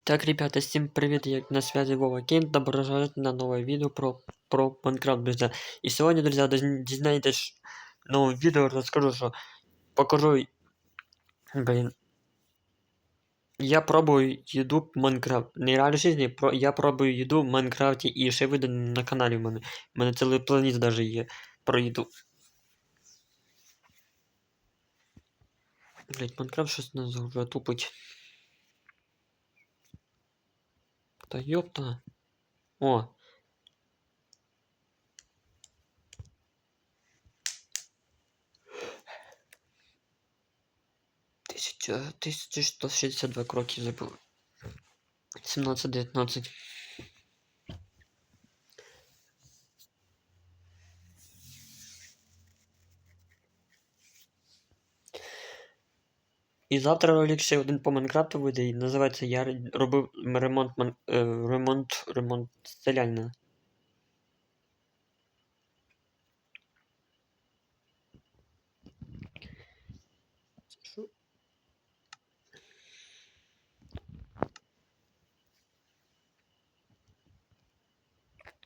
Так, ребята, всем привет, я на связи Вова Кейн, добро пожаловать на новое видео про Майнкрафт, друзья. И сегодня, друзья, дизнаетесь новое видео, расскажу, что покажу, блин, я пробую еду в Майнкрафт. Не реальной жизни, я пробую еду в Майнкрафте і ще вийде на каналі в мене. У мене цілий плейлист даже є про їду. Блять, Майнкрафт щось нас вже тупить. Та ёпта. О. 1162 кроки забыл. 17-19. І завтра ролик ще один по Майнкрафту вийде, і називається «Я робив ремонт селянина».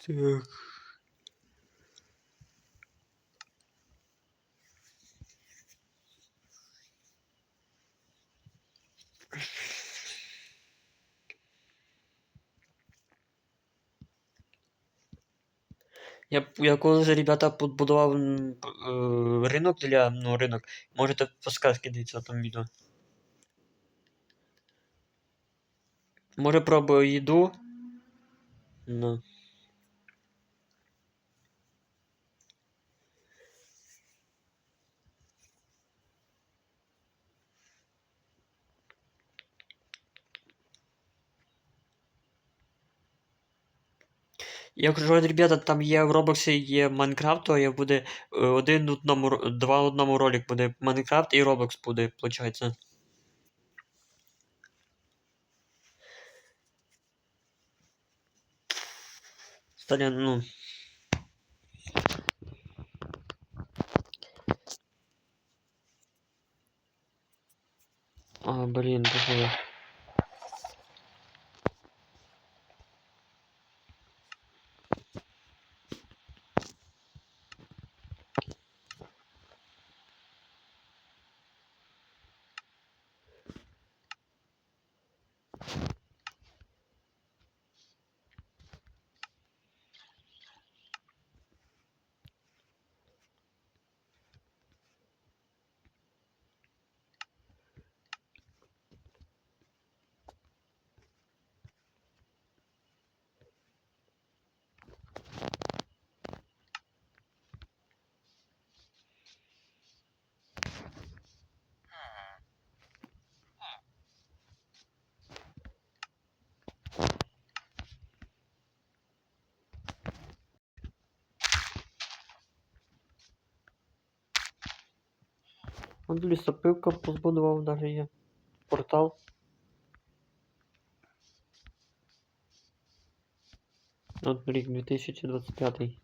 Так. Я колись, ребята, побудував ринок ринок. Можете подсказки дивитися на тому відео. Може пробую їду. Ну. Я кажу, ребята, там є в Роблоксі, є Майнкрафт, то є буде два в одному ролик буде Майнкрафт і Роблокс буде, виходить. Ну. А, блін, такое. Он лісопилка позбудував, даже є портал. От рік 2025.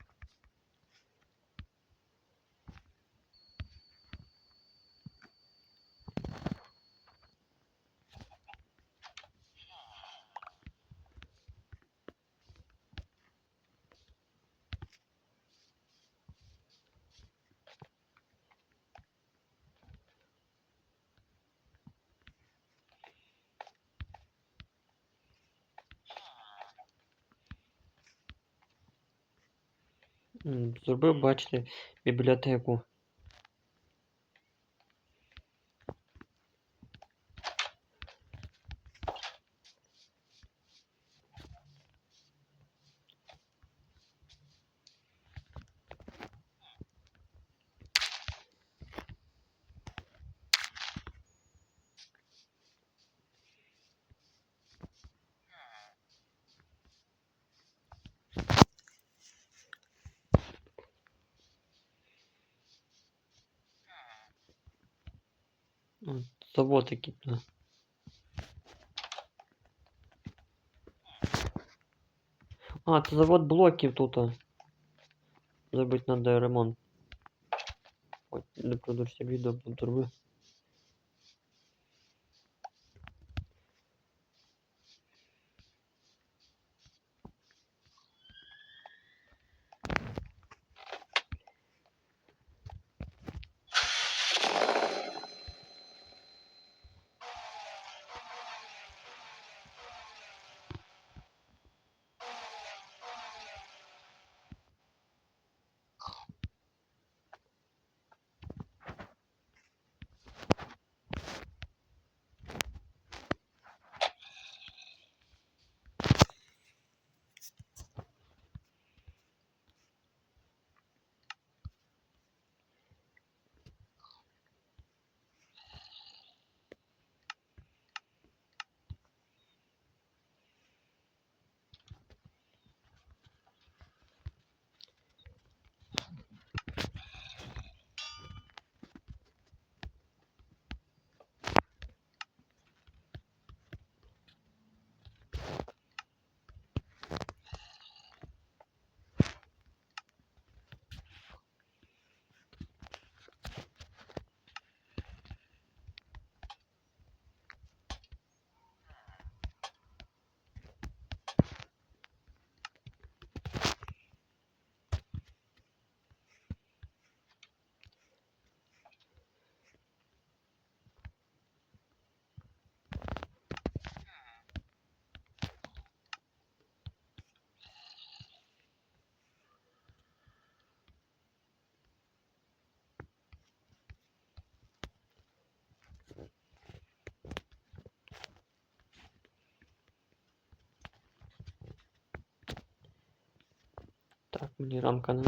Зробив, бачите, бібліотеку. Завод який. А, це завод блоків тут. Зробити надо ремонт. Ой, не продовжуйте відео, подорви. Так, мені рамка не...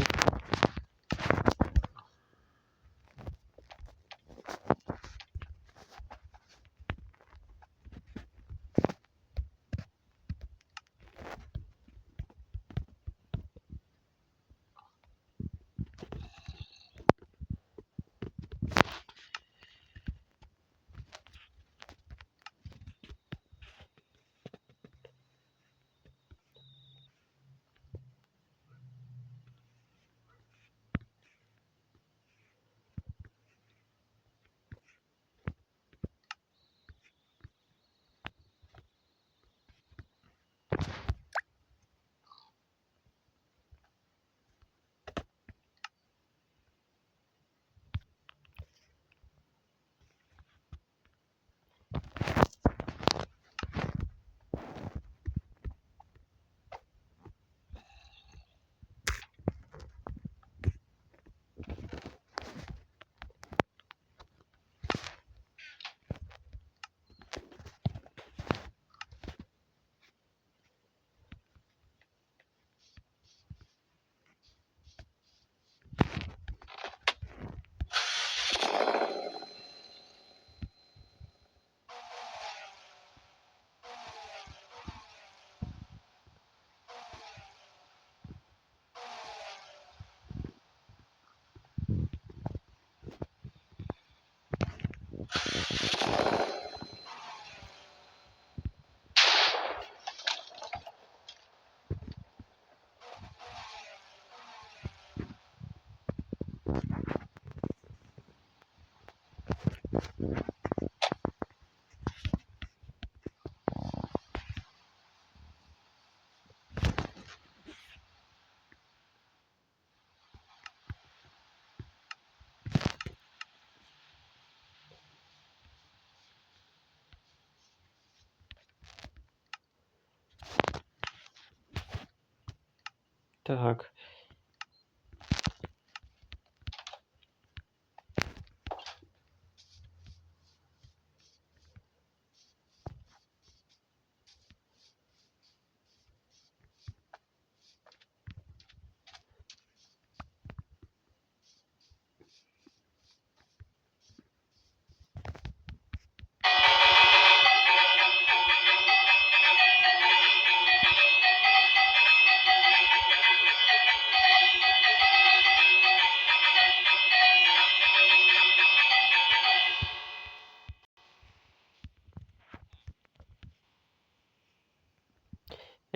Так.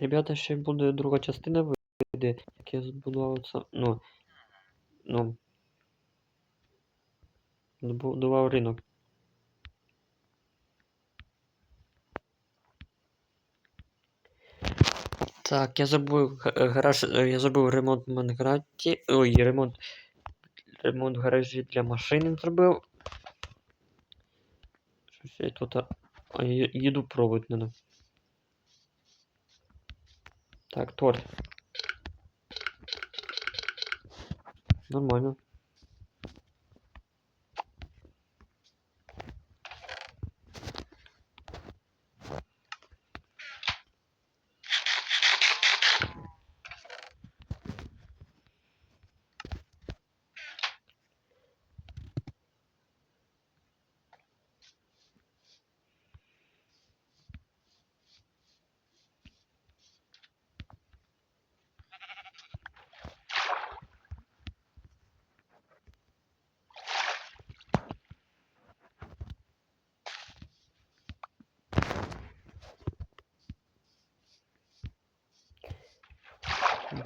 Ребята, ще буде друга частина вийде, як я збудував це, збудував ринок. Так, я забув гараж, я забув ремонт в Майнкрафті, ой, ремонт в гаражі для машин зробив. Щось я тут, їду пробувати надо. Так, торт. Нормально.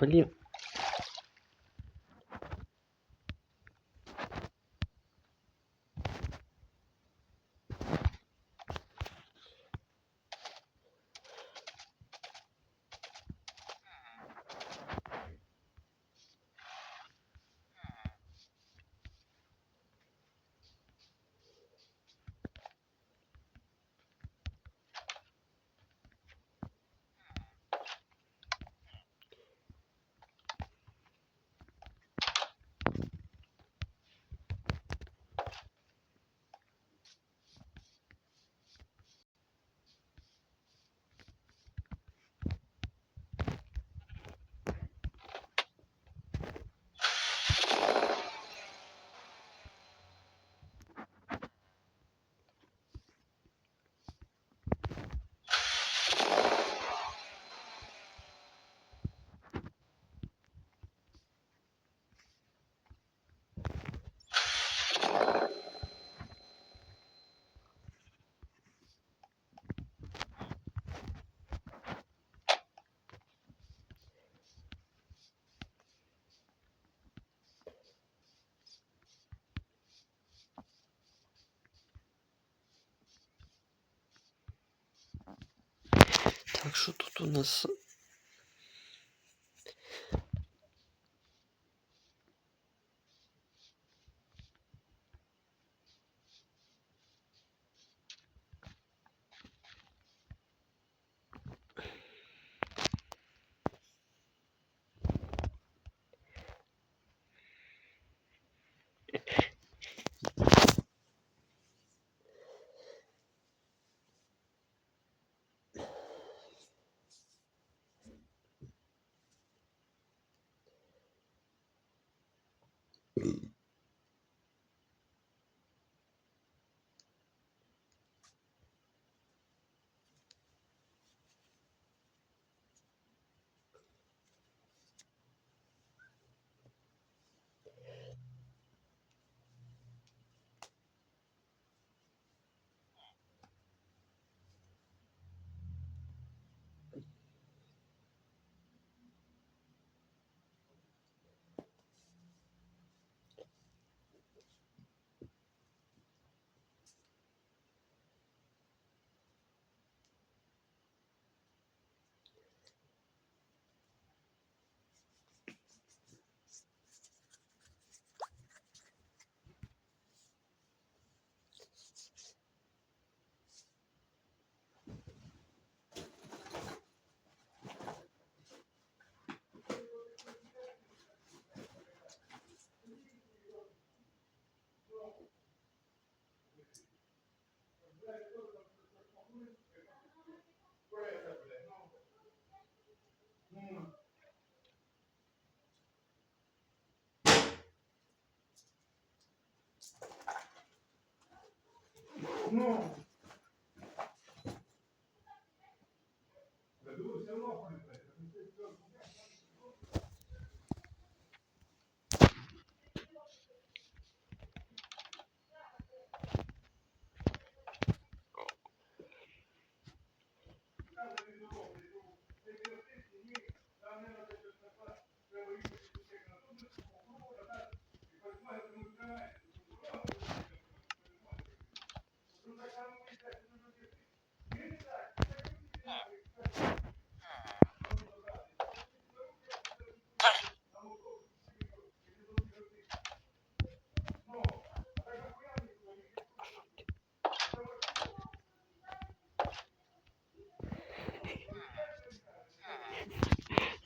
Блін. Так, що тут у нас?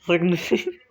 Загнути.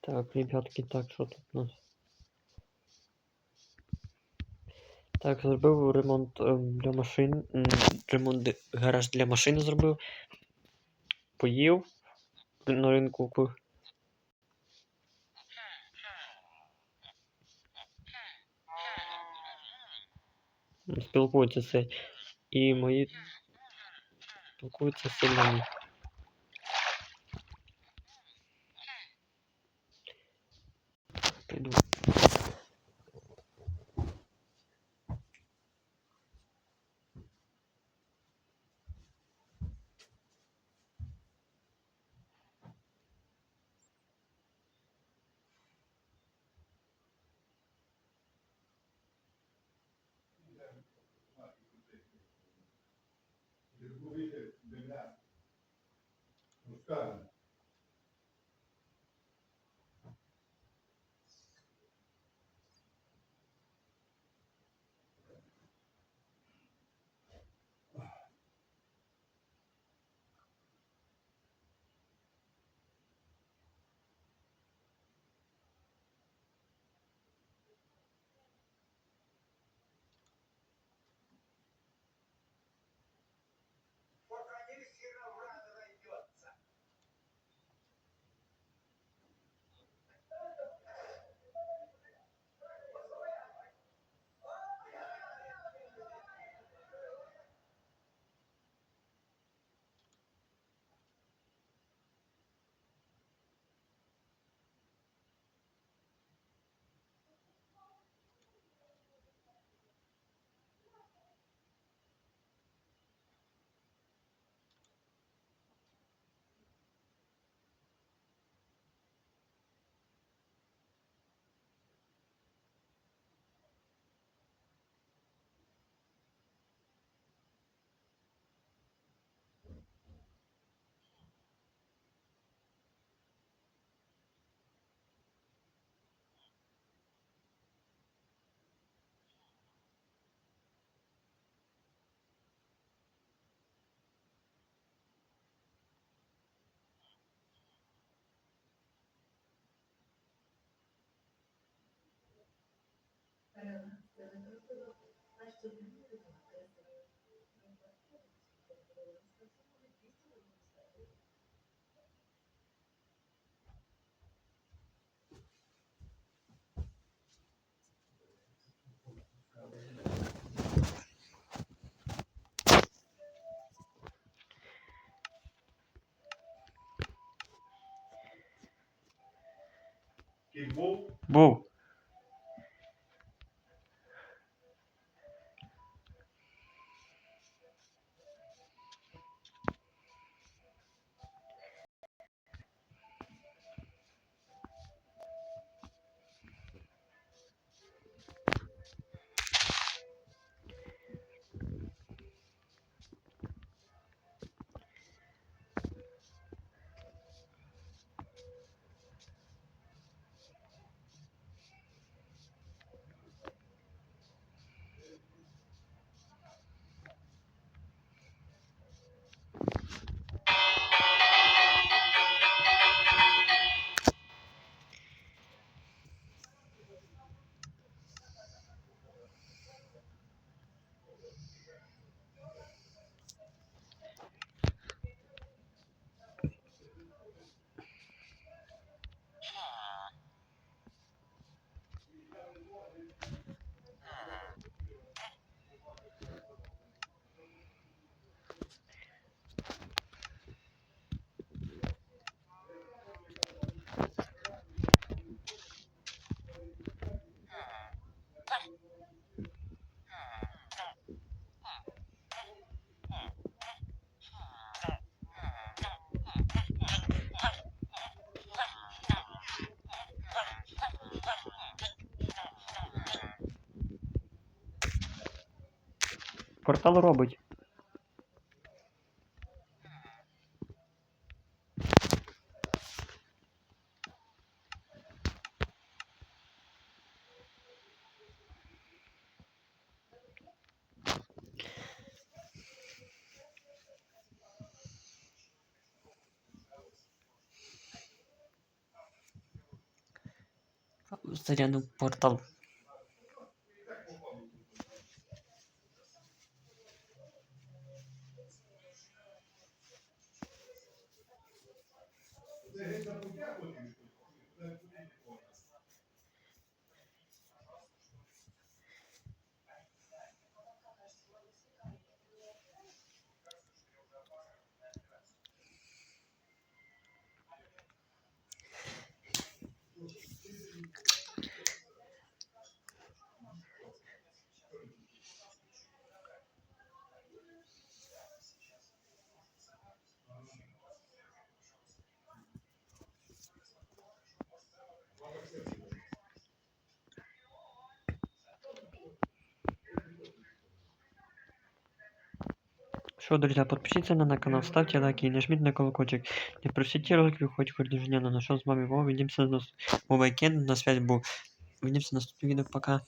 Так, ребятки, так, що тут у нас? Так, зробив ремонт для машин. Ремонт гараж для машини зробив. Поїв. На ринку купив. Спілкуються це. І мої спілкуються сильно. Піду. Був. Портал робить. заряну портал. Что, друзья, подпишитесь на канал, ставьте лайки и нажмите на колокольчик. Не просите ролики, выходит ежедневно. Нашел с вами Вова, увидимся на Вова Кен, на связи был. Увидимся в наступном видео, пока.